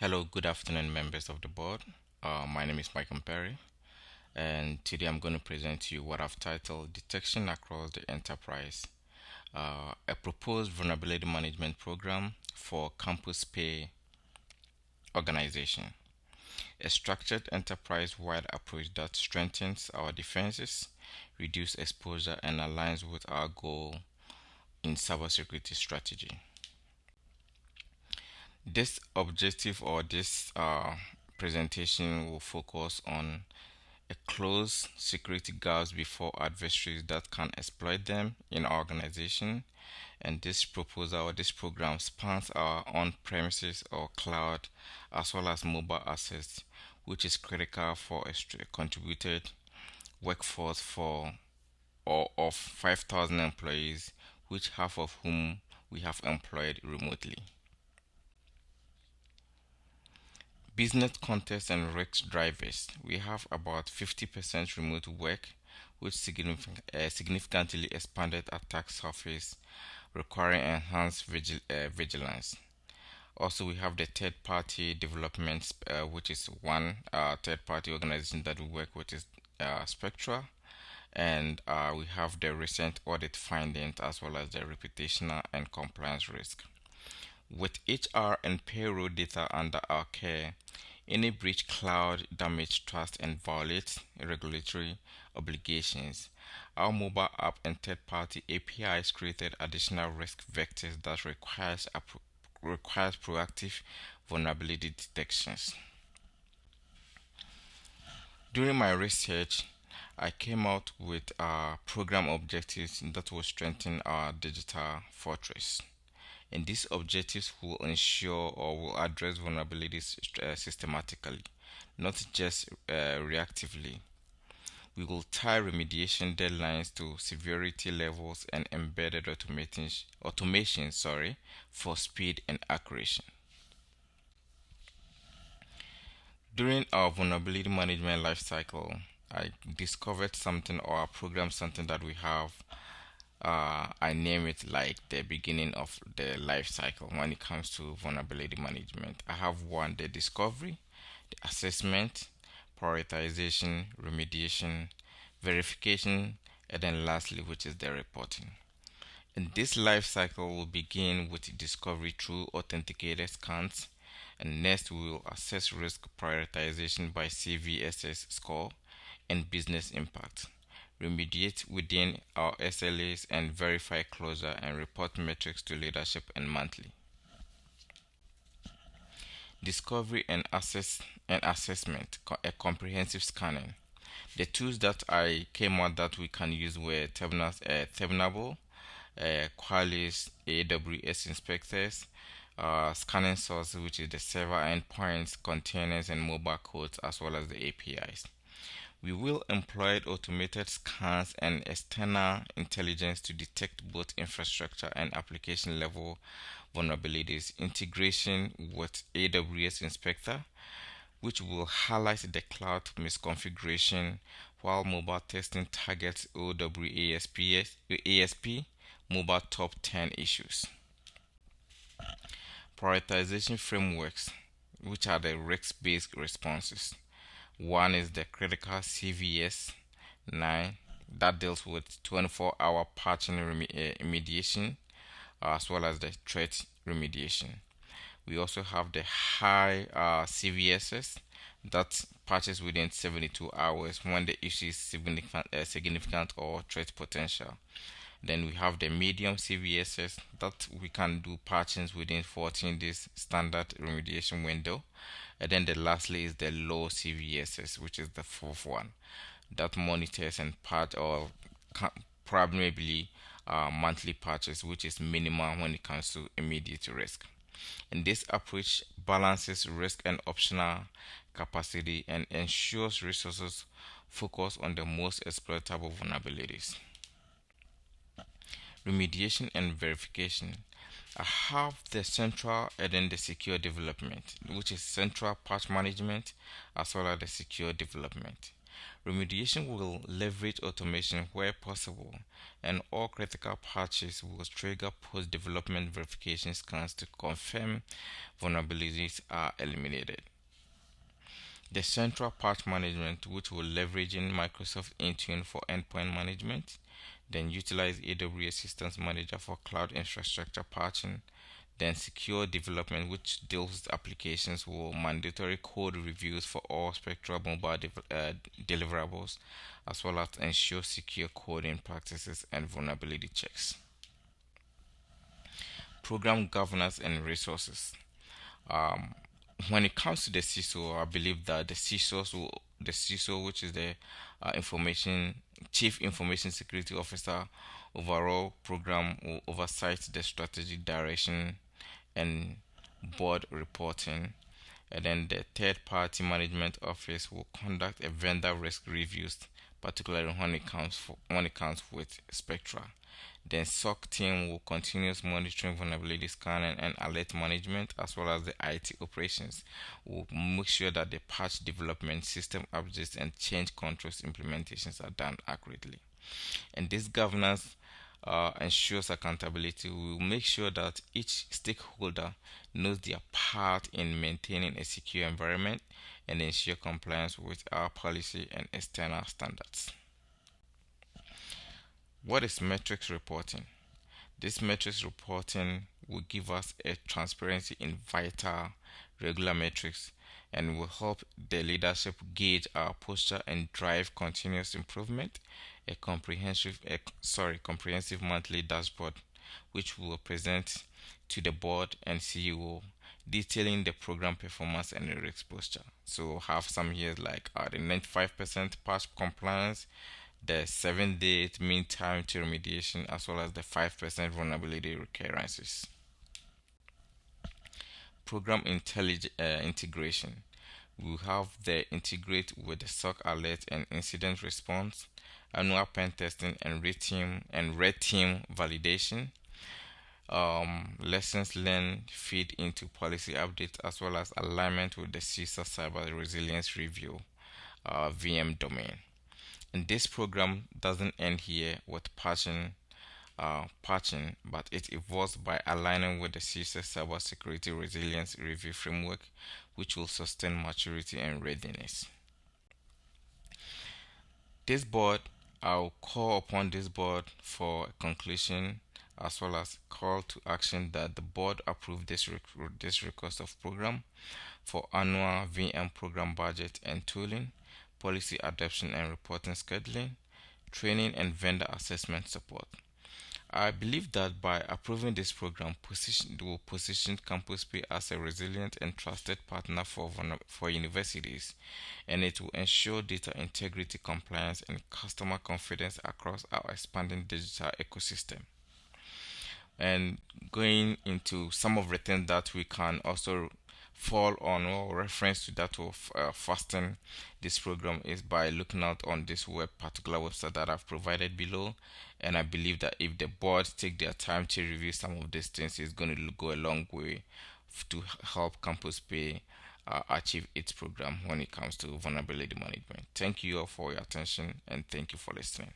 Hello, good afternoon, members of the board. My name is Mpere, and today I'm going to present to you what I've titled Detection Across the Enterprise, a proposed vulnerability management program for Campus Pay organization, a structured enterprise-wide approach that strengthens our defenses, reduces exposure, and aligns with our goal in cybersecurity strategy. This objective or this presentation will focus on a close security gaps before adversaries that can exploit them in our organization. And this proposal or this program spans our on-premises or cloud as well as mobile assets, which is critical for a contributed workforce for or of 5,000 employees, which half of whom we have employed remotely. Business context and risk drivers. We have about 50% remote work, which significantly expanded attack surface, requiring enhanced vigilance. Also, we have the third party development, which is one third party organization that we work with is Spectra. And we have the recent audit findings as well as the reputational and compliance risk. With HR and payroll data under our care, any breach cloud damage trust and violates regulatory obligations. Our mobile app and third-party APIs created additional risk vectors that requires proactive vulnerability detections. During my research, I came out with program objectives that will strengthen our digital fortress. And these objectives will ensure or will address vulnerabilities systematically, not just reactively. We will tie remediation deadlines to severity levels and embedded automation for speed and accuracy. During our vulnerability management lifecycle, I discovered something or I programmed something that we have. I name it like the beginning of the life cycle when it comes to vulnerability management. I have one, the discovery, the assessment, prioritization, remediation, verification, and then lastly, which is the reporting. And this life cycle will begin with discovery through authenticated scans, and next we will assess risk prioritization by CVSS score and business impact, remediate within our SLAs, and verify closure and report metrics to leadership and monthly. Discovery and assessment, a comprehensive scanning. The tools that I came out that we can use were Terminable, Qualys, AWS inspectors, scanning source, which is the server endpoints, containers, and mobile codes, as well as the APIs. We will employ automated scans and external intelligence to detect both infrastructure and application level vulnerabilities. Integration with AWS Inspector, which will highlight the cloud misconfiguration, while mobile testing targets OWASP mobile top 10 issues. Prioritization frameworks, which are the risk based responses. One is the critical CVS 9 that deals with 24-hour patching remediation as well as the threat remediation. We also have the high CVSS that patches within 72 hours when the issue is significant or threat potential. Then we have the medium CVSS that we can do patchings within 14 days standard remediation window. And then the lastly is the low CVSS, which is the fourth one that monitors and patch or probably monthly patches, which is minimal when it comes to immediate risk. And this approach balances risk and optional capacity and ensures resources focus on the most exploitable vulnerabilities. Remediation and verification. I have the central and then the secure development, which is central patch management as well as the secure development. Remediation will leverage automation where possible, and all critical patches will trigger post development verification scans to confirm vulnerabilities are eliminated. The central patch management, which will leverage in Microsoft Intune for endpoint management, then utilize AWS Systems Manager for cloud infrastructure patching, then secure development, which deals with applications with mandatory code reviews for all Spectral mobile deliverables, as well as ensure secure coding practices and vulnerability checks. Program governance and resources. Um, when it comes to the CISO, I believe that the CISO, which is the information chief information security officer, overall program will oversight the strategy direction and board reporting. And then the third party management office will conduct a vendor risk reviews, particularly when it comes with Spectra. Then SOC team will continuous monitoring vulnerability scanning and alert management, as well as the IT operations will make sure that the patch development, system updates, and change controls implementations are done accurately. And this governance ensures accountability. We will make sure that each stakeholder knows their part in maintaining a secure environment and ensure compliance with our policy and external standards. What is metrics reporting? This metrics reporting will give us a transparency in vital, regular metrics and will help the leadership gauge our posture and drive continuous improvement. Comprehensive monthly dashboard, which we will present to the board and CEO, detailing the program performance and risk posture. So have some years like the 95% patch compliance, the 7 day mean time to remediation, as well as the 5% vulnerability recurrences. Program integration. We have the integrate with the SOC alert and incident response, annual pen testing and red team validation. Lessons learned feed into policy updates as well as alignment with the CISA Cyber Resilience Review VM domain. And this program doesn't end here with patching, but it evolves by aligning with the CISA Cybersecurity Resilience Review framework, which will sustain maturity and readiness. This board, I'll call upon this board for a conclusion as well as call to action that the board approve this request of program for annual VM program budget and tooling, policy adoption and reporting scheduling, training and vendor assessment support. I believe that by approving this program, will position Campus Pay as a resilient and trusted partner for universities, and it will ensure data integrity, compliance, and customer confidence across our expanding digital ecosystem. And going into some of the things that we can also fall on or reference to that of fasten this program is by looking out on this particular website that I've provided below. And I believe that if the board take their time to review some of these things, it's going to go a long way to help Campus Pay achieve its program when it comes to vulnerability management. Thank you all for your attention and thank you for listening.